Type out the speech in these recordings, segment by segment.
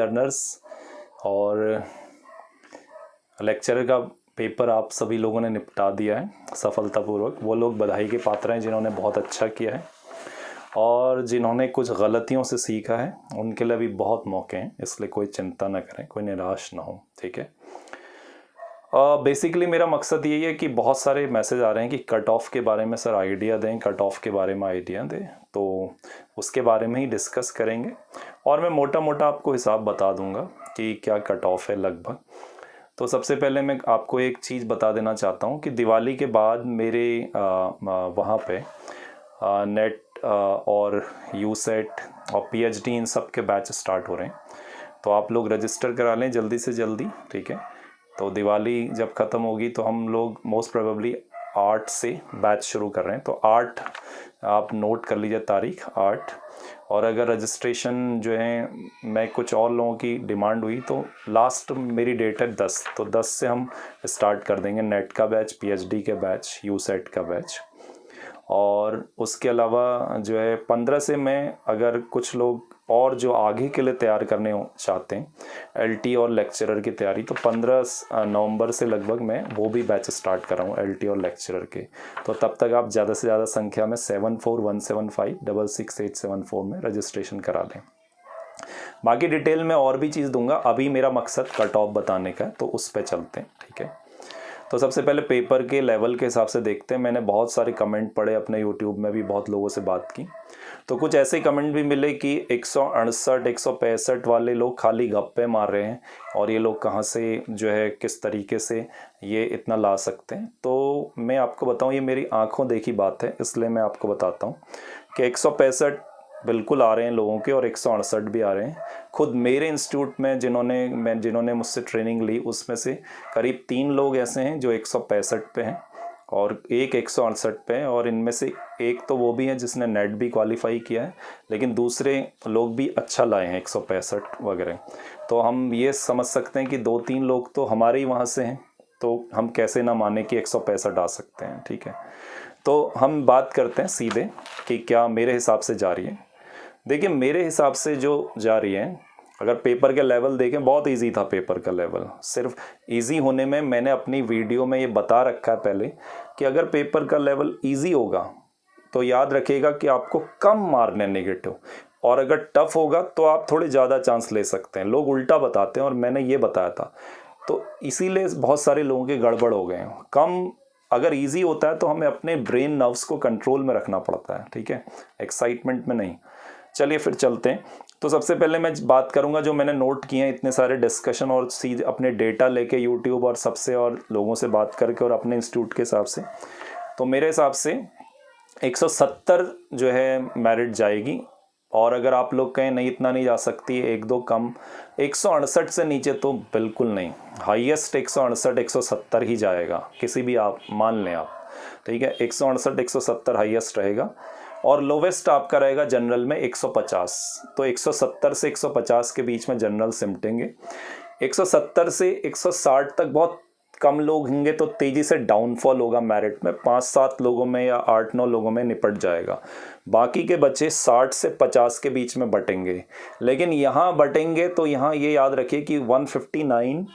Learners, और lecture का paper आप सभी लोगों ने निपटा दिया है सफलतापूर्वक। वो लोग बधाई के पात्र हैं जिन्होंने बहुत अच्छा किया है, और जिन्होंने कुछ गलतियों से सीखा है उनके लिए भी बहुत मौके हैं, इसलिए कोई चिंता ना करें, कोई निराश ना हो। ठीक है, बेसिकली मेरा मकसद यही है कि बहुत सारे मैसेज आ रहे हैं कि कट ऑफ के बारे में सर आइडिया दें, कट ऑफ के बारे में आइडिया दें, तो उसके बारे में ही डिस्कस करेंगे। और मैं मोटा मोटा आपको हिसाब बता दूंगा कि क्या कट ऑफ है लगभग। तो सबसे पहले मैं आपको एक चीज़ बता देना चाहता हूँ कि दिवाली के बाद मेरे वहाँ पे नेट और यूसेट और पीएचडी इन सब के बैच स्टार्ट हो रहे हैं, तो आप लोग रजिस्टर करा लें जल्दी से जल्दी। ठीक है, तो दिवाली जब ख़त्म होगी तो हम लोग मोस्ट प्रोबेबली 8 से बैच शुरू कर रहे हैं। तो 8 आप नोट कर लीजिए तारीख 8। और अगर रजिस्ट्रेशन जो है मैं कुछ और लोगों की डिमांड हुई तो लास्ट मेरी डेट है 10, तो 10 से हम स्टार्ट कर देंगे नेट का बैच, पीएचडी के बैच, यूसेट का बैच। और उसके अलावा जो है 15 से मैं, अगर कुछ लोग और जो आगे के लिए तैयार करने चाहते हैं एलटी और लेक्चरर की तैयारी, तो 15 नवंबर से लगभग मैं वो भी बैच स्टार्ट कर रहा हूँ एलटी और लेक्चरर के। तो तब तक आप ज़्यादा से ज़्यादा संख्या में 7417566874 में रजिस्ट्रेशन करा लें। बाकी डिटेल में और भी चीज़ दूंगा, अभी मेरा मकसद कट ऑफ बताने का है, तो उस पर चलते हैं। ठीक है, तो सबसे पहले पेपर के लेवल के हिसाब से देखते हैं। मैंने बहुत सारे कमेंट पढ़े, अपने यूट्यूब में भी बहुत लोगों से बात की, तो कुछ ऐसे कमेंट भी मिले कि 168 165 वाले लोग खाली गप्पे मार रहे हैं और ये लोग कहाँ से जो है किस तरीके से ये इतना ला सकते हैं। तो मैं आपको बताऊं, ये मेरी आंखों देखी बात है, इसलिए मैं आपको बताता हूं कि 165 बिल्कुल आ रहे हैं लोगों के और 168 भी आ रहे हैं। खुद मेरे इंस्टीट्यूट में जिन्होंने मुझसे ट्रेनिंग ली उसमें से करीब 3 लोग ऐसे हैं जो 165 पे हैं और एक 168 पे है, और इनमें से एक तो वो भी है जिसने नेट भी क्वालिफाई किया है, लेकिन दूसरे लोग भी अच्छा लाए हैं 165 वगैरह। तो हम ये समझ सकते हैं कि 2-3 लोग तो हमारे ही वहाँ से हैं, तो हम कैसे ना माने कि 165 आ सकते हैं। ठीक है, तो हम बात करते हैं सीधे कि क्या मेरे हिसाब से जा रही है। देखिए, मेरे हिसाब से जो जा रही है, अगर पेपर के लेवल देखें, बहुत इजी था पेपर का लेवल। सिर्फ इजी होने में मैंने अपनी वीडियो में ये बता रखा है पहले कि अगर पेपर का लेवल इजी होगा तो याद रखिएगा कि आपको कम मारने नेगेटिव, और अगर टफ होगा तो आप थोड़े ज़्यादा चांस ले सकते हैं। लोग उल्टा बताते हैं और मैंने ये बताया था, तो इसीलिए बहुत सारे लोगों के गड़बड़ हो गए हैं। कम अगर इजी होता है तो हमें अपने ब्रेन नर्व्स को कंट्रोल में रखना पड़ता है। ठीक है, एक्साइटमेंट में नहीं। चलिए फिर चलते हैं। तो सबसे पहले मैं बात करूंगा जो मैंने नोट किए हैं, इतने सारे डिस्कशन और सीधे अपने डेटा लेके यूट्यूब और सबसे और लोगों से बात करके और अपने इंस्टीट्यूट के हिसाब से। तो मेरे हिसाब से 170 जो है मेरिट जाएगी, और अगर आप लोग कहें नहीं इतना नहीं जा सकती, 1-2 कम, 168 से नीचे तो बिल्कुल नहीं। हाईएस्ट 168 170 ही जाएगा, किसी भी आप मान लें आप। ठीक है, 168 170 हाईएस्ट रहेगा, और लोवेस्ट आपका रहेगा जनरल में 150। तो 170 से 150 के बीच में जनरल सिमटेंगे। 170 से 160 तक बहुत कम लोग होंगे, तो तेज़ी से डाउनफॉल होगा मेरिट में, 5-7 लोगों में या 8-9 लोगों में निपट जाएगा। बाकी के बच्चे 60 से 50 के बीच में बटेंगे। लेकिन यहाँ बटेंगे तो यहाँ ये याद रखिए कि 159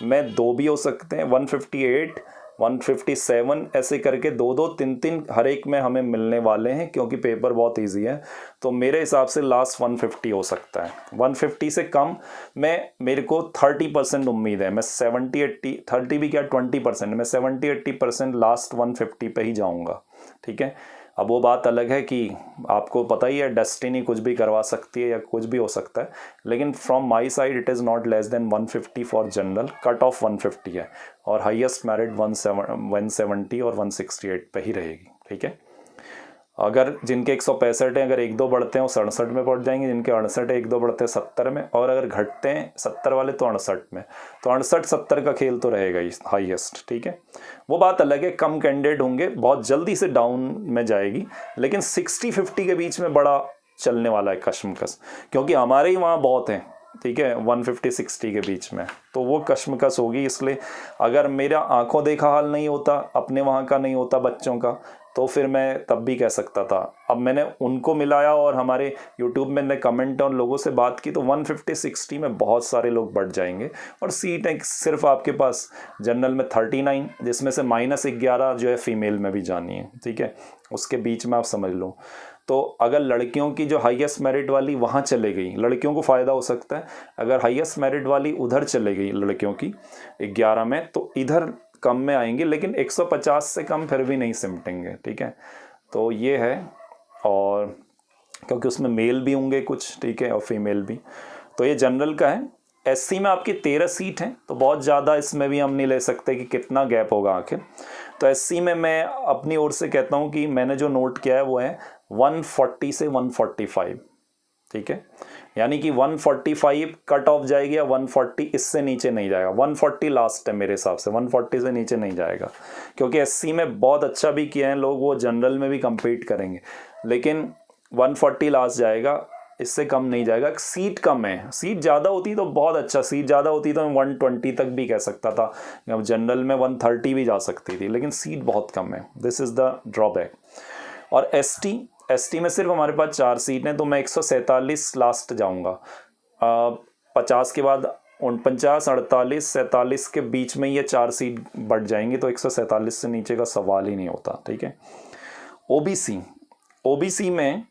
में 2 भी हो सकते हैं, 158 157 ऐसे करके 2-2 3-3 हर एक में हमें मिलने वाले हैं, क्योंकि पेपर बहुत इजी है। तो मेरे हिसाब से लास्ट 150 हो सकता है। 150 से कम मेरे को 30% उम्मीद है। मैं 70-80, 30 भी क्या 20%, मैं 70-80% लास्ट 150 पे ही जाऊंगा। ठीक है, अब वो बात अलग है कि आपको पता ही है डेस्टिनी कुछ भी करवा सकती है या कुछ भी हो सकता है, लेकिन from my side it is not less than 150 for general. Cut off 150 है और हाईएस्ट मेरिट 170 और 168 पे ही रहेगी। ठीक है, अगर जिनके 165 हैं, अगर 1-2 बढ़ते हैं वो 67 में पहुंच जाएंगे, जिनके 68 है 1-2 बढ़ते हैं 70 में, और अगर घटते हैं 70 वाले तो 68 में। तो 68-70 का खेल तो रहेगा ही हाईएस्ट। ठीक है, वो बात अलग है, कम कैंडिडेट होंगे, बहुत जल्दी से डाउन में जाएगी, लेकिन 60-50 के बीच में बड़ा चलने वाला है कशमकश, क्योंकि हमारे ही वहाँ बहुत हैं। ठीक है, 150-60 के बीच में, तो वो कशमकश होगी। इसलिए अगर मेरा आंखों देखा हाल नहीं होता, अपने वहाँ का नहीं होता बच्चों का, तो फिर मैं तब भी कह सकता था। अब मैंने उनको मिलाया और हमारे यूट्यूब में मैंने कमेंट और लोगों से बात की, तो 150-60 में बहुत सारे लोग बढ़ जाएंगे। और सीट है सिर्फ आपके पास जनरल में 39, जिसमें से -11 जो है फीमेल में भी जानी है, ठीक है, उसके बीच में आप समझ लो। तो अगर लड़कियों की जो हाईएस्ट मेरिट वाली वहाँ चले गई, लड़कियों को फ़ायदा हो सकता है। अगर हाईएस्ट मेरिट वाली उधर चले गई लड़कियों की 11 में, तो इधर कम में आएंगे, लेकिन 150 से कम फिर भी नहीं सिमटेंगे, ठीक है। तो ये है, और क्योंकि उसमें मेल भी होंगे कुछ, ठीक है, और फीमेल भी। तो ये जनरल का है। एससी में आपकी 13 सीट हैं, तो बहुत ज़्यादा इसमें भी हम नहीं ले सकते कि कितना गैप होगा आखिर। तो एससी में मैं अपनी ओर से कहता हूँ कि मैंने जो नोट किया है वो है 140 से 145, ठीक है, यानी कि 145 कट ऑफ जाएगी या 140, इससे नीचे नहीं जाएगा। 140 लास्ट है मेरे हिसाब से, 140 से नीचे नहीं जाएगा, क्योंकि एससी में बहुत अच्छा भी किए हैं लोग, वो जनरल में भी compete करेंगे, लेकिन 140 लास्ट जाएगा, इससे कम नहीं जाएगा। सीट कम है, सीट ज़्यादा होती तो बहुत अच्छा, सीट ज़्यादा होती तो मैं 120 तक भी कह सकता था, जनरल में 130 भी जा सकती थी, लेकिन सीट बहुत कम है, दिस इज़ द ड्रॉबैक। और एसटी में सिर्फ हमारे पास 4 सीट हैं, तो मैं 147 लास्ट जाऊंगा। 50 के बाद 49, 48, 47 के बीच में ये 4 सीट बढ़ जाएंगी, तो 147 से नीचे का सवाल ही नहीं होता, ठीक है। ओबीसी में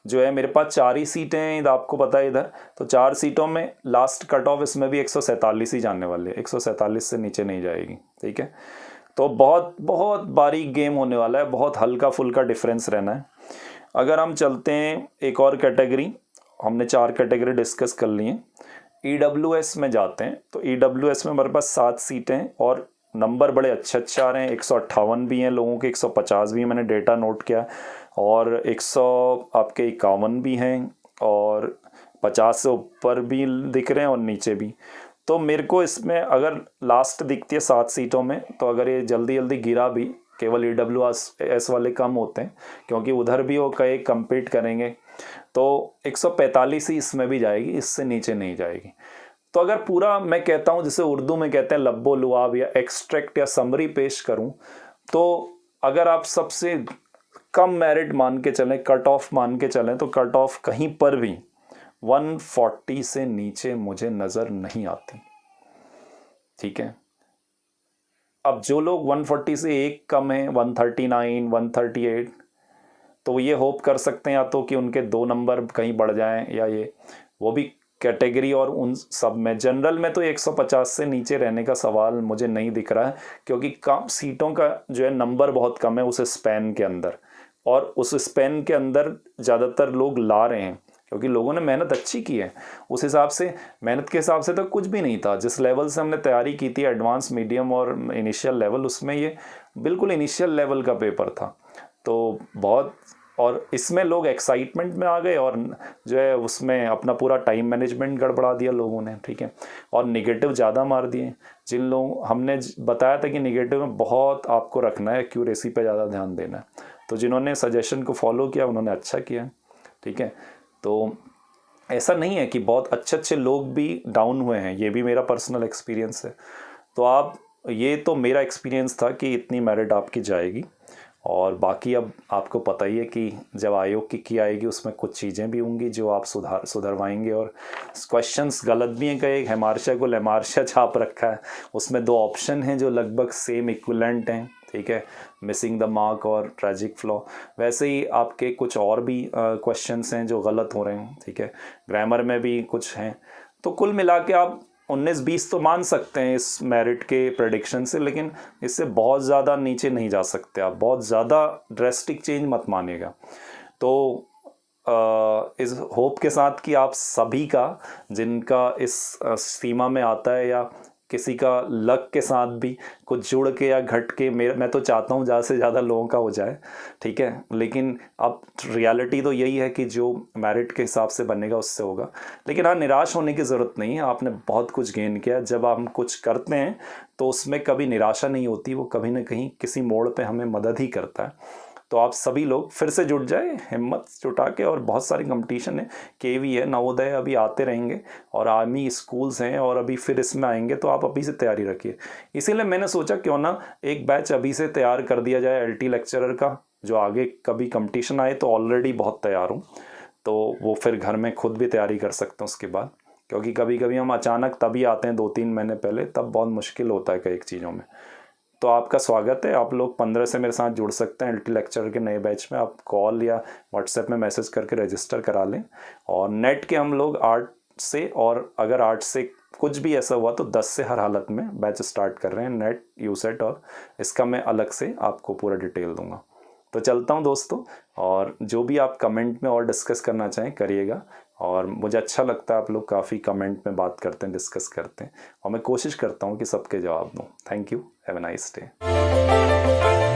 जो है मेरे पास 4 ही सीटें हैं, आपको पता है इधर, तो 4 सीटों में लास्ट कट ऑफ इसमें भी 147 ही जाने वाले, 147 से नीचे नहीं जाएगी, ठीक है। तो बहुत बहुत बारीक गेम होने वाला है, बहुत हल्का फुल्का डिफरेंस रहना है। अगर हम चलते हैं एक और कैटेगरी, हमने 4 कैटेगरी डिस्कस कर ली हैं, ईडब्ल्यूएस में जाते हैं। तो ईडब्ल्यूएस में हमारे पास 7 सीटें हैं और नंबर बड़े अच्छे आ रहे हैं, 158 भी हैं लोगों के, 150 भी, मैंने डेटा नोट किया, और 151 भी हैं, और 50 से ऊपर भी दिख रहे हैं और नीचे भी। तो मेरे को इसमें अगर लास्ट दिखती है 7 सीटों में, तो अगर ये जल्दी जल्दी गिरा भी, केवल ईडब्ल्यूएस वाले कम होते हैं क्योंकि उधर भी वो कई compete करेंगे, तो 145 ही इसमें भी जाएगी, इससे नीचे नहीं जाएगी। तो अगर पूरा मैं कहता हूँ, जिसे उर्दू में कहते हैं लब्बो लुआब या एक्सट्रैक्ट या समरी पेश करूँ, तो अगर आप सबसे कम मेरिट मान के चलें, कट ऑफ मान के चलें, तो कट ऑफ कहीं पर भी 140 से नीचे मुझे नज़र नहीं आती, ठीक है। अब जो लोग 140 से एक कम है, 139, 138, तो ये होप कर सकते हैं या तो कि उनके 2 नंबर कहीं बढ़ जाएं, या ये वो भी कैटेगरी। और उन सब में जनरल में तो 150 से नीचे रहने का सवाल मुझे नहीं दिख रहा है, क्योंकि कम सीटों का जो है नंबर बहुत कम है उस स्पैन के अंदर, और उस स्पैन के अंदर ज़्यादातर लोग ला रहे हैं क्योंकि लोगों ने मेहनत अच्छी की है। उस हिसाब से, मेहनत के हिसाब से तो कुछ भी नहीं था, जिस लेवल से हमने तैयारी की थी, एडवांस, मीडियम और इनिशियल लेवल, उसमें ये बिल्कुल इनिशियल लेवल का पेपर था। तो बहुत, और इसमें लोग एक्साइटमेंट में आ गए और जो है उसमें अपना पूरा टाइम मैनेजमेंट गड़बड़ा दिया लोगों ने, ठीक है, और निगेटिव ज़्यादा मार दिए। जिन लोग हमने बताया था कि निगेटिव में बहुत आपको रखना है, एक्यूरेसी पे ज़्यादा ध्यान देना है, तो जिन्होंने सजेशन को फॉलो किया उन्होंने अच्छा किया, ठीक है। तो ऐसा नहीं है कि बहुत अच्छे लोग भी डाउन हुए हैं, ये भी मेरा पर्सनल एक्सपीरियंस है। तो आप, ये तो मेरा एक्सपीरियंस था कि इतनी मेरिट आपकी जाएगी, और बाकी अब आपको पता ही है कि जब आयोग की आएगी उसमें कुछ चीज़ें भी होंगी जो आप सुधरवाएंगे, और क्वेश्चंस गलत भी हैं, कई हेमार्शा को लेमार्शा छाप रखा है, उसमें 2 ऑप्शन हैं जो लगभग सेम इक्विवेलेंट हैं, ठीक है, मिसिंग द मार्क और ट्रेजिक फ्लॉ। वैसे ही आपके कुछ और भी क्वेश्चंस हैं जो गलत हो रहे हैं, ठीक है, ग्रामर में भी कुछ हैं। तो कुल मिला के आप 19-20 तो मान सकते हैं इस मेरिट के प्रेडिक्शन से, लेकिन इससे बहुत ज़्यादा नीचे नहीं जा सकते आप, बहुत ज़्यादा ड्रेस्टिक चेंज मत मानिएगा। तो इस होप के साथ कि आप सभी का, जिनका इस सीमा में आता है या किसी का लक के साथ भी कुछ जुड़ के या घट के, मैं तो चाहता हूँ ज़्यादा से ज़्यादा लोगों का हो जाए, ठीक है, लेकिन अब रियलिटी तो यही है कि जो मेरिट के हिसाब से बनेगा उससे होगा। लेकिन हाँ, निराश होने की ज़रूरत नहीं है, आपने बहुत कुछ गेन किया। जब हम कुछ करते हैं तो उसमें कभी निराशा नहीं होती, वो कभी ना कहीं किसी मोड़ पर हमें मदद ही करता है। तो आप सभी लोग फिर से जुट जाए, हिम्मत जुटा के, और बहुत सारी कंपटीशन है, केवी है, नवोदय अभी आते रहेंगे, और आर्मी स्कूल्स हैं, और अभी फिर इसमें आएंगे, तो आप अभी से तैयारी रखिए। इसीलिए मैंने सोचा क्यों ना एक बैच अभी से तैयार कर दिया जाए एलटी लेक्चरर का, जो आगे कभी कंपटीशन आए तो ऑलरेडी बहुत तैयार हूँ, तो वो फिर घर में खुद भी तैयारी कर सकते हैं उसके बाद, क्योंकि कभी कभी हम अचानक तभी आते हैं 2-3 महीने पहले, तब बहुत मुश्किल होता है कई चीज़ों में। तो आपका स्वागत है, आप लोग 15 से मेरे साथ जुड़ सकते हैं LT लेक्चर के नए बैच में। आप कॉल या व्हाट्सएप में मैसेज करके रजिस्टर करा लें। और नेट के हम लोग 8 से, और अगर 8 से कुछ भी ऐसा हुआ तो 10 से हर हालत में बैच स्टार्ट कर रहे हैं, नेट यूसेट, और इसका मैं अलग से आपको पूरा डिटेल दूंगा। तो चलता हूँ दोस्तों, और जो भी आप कमेंट में और डिस्कस करना चाहें करिएगा। और मुझे अच्छा लगता है आप लोग काफ़ी कमेंट में बात करते हैं, डिस्कस करते हैं, और मैं कोशिश करता हूँ कि सबके जवाब दूँ। Thank you, have a nice day.